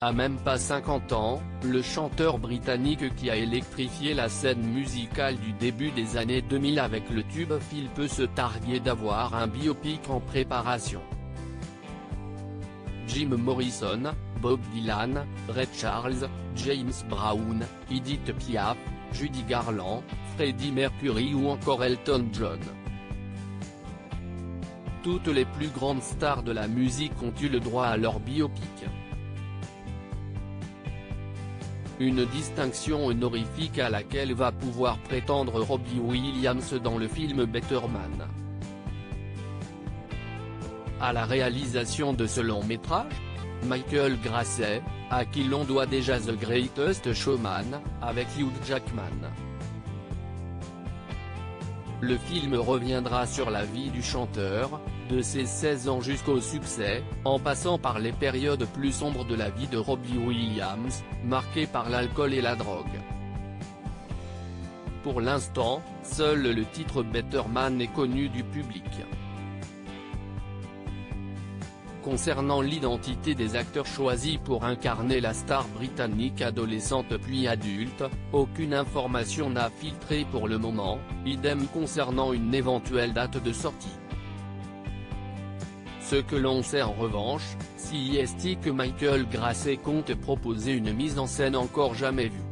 À même pas 50 ans, le chanteur britannique qui a électrifié la scène musicale du début des années 2000 avec le tube Feel peut se targuer d'avoir un biopic en préparation. Jim Morrison, Bob Dylan, Ray Charles, James Brown, Edith Piaf, Judy Garland, Freddie Mercury ou encore Elton John. Toutes les plus grandes stars de la musique ont eu le droit à leur biopic. Une distinction honorifique à laquelle va pouvoir prétendre Robbie Williams dans le film Better Man. À la réalisation de ce long métrage, Michael Grasset, à qui l'on doit déjà The Greatest Showman, avec Hugh Jackman. Le film reviendra sur la vie du chanteur, de ses 16 ans jusqu'au succès, en passant par les périodes plus sombres de la vie de Robbie Williams, marquées par l'alcool et la drogue. Pour l'instant, seul le titre Better Man est connu du public. Concernant l'identité des acteurs choisis pour incarner la star britannique adolescente puis adulte, aucune information n'a filtré pour le moment, idem concernant une éventuelle date de sortie. Ce que l'on sait en revanche, c'est que Michael Grasset compte proposer une mise en scène encore jamais vue.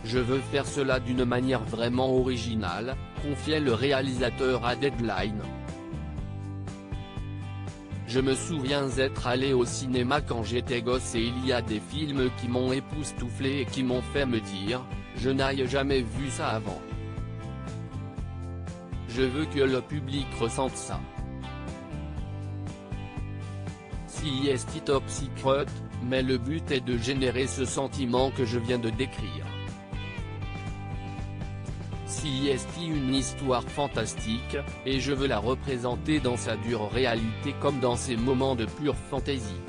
Je veux faire cela d'une manière vraiment originale, confiait le réalisateur à Deadline. Je me souviens être allé au cinéma quand j'étais gosse et il y a des films qui m'ont époustouflé et qui m'ont fait me dire, je n'ai jamais vu ça avant. Je veux que le public ressente ça. C'est top secret, mais le but est de générer ce sentiment que je viens de décrire. C'est une histoire fantastique, et je veux la représenter dans sa dure réalité comme dans ses moments de pure fantaisie.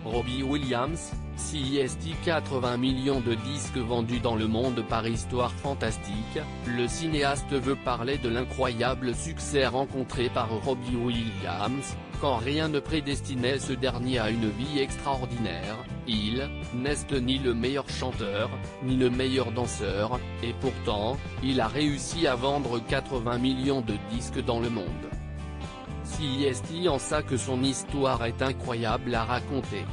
Robbie Williams, c'est 80 millions de disques vendus dans le monde par Histoire fantastique, le cinéaste veut parler de l'incroyable succès rencontré par Robbie Williams, quand rien ne prédestinait ce dernier à une vie extraordinaire. Il n'est ni le meilleur chanteur, ni le meilleur danseur, et pourtant, il a réussi à vendre 80 millions de disques dans le monde. C'est en ça que son histoire est incroyable à raconter.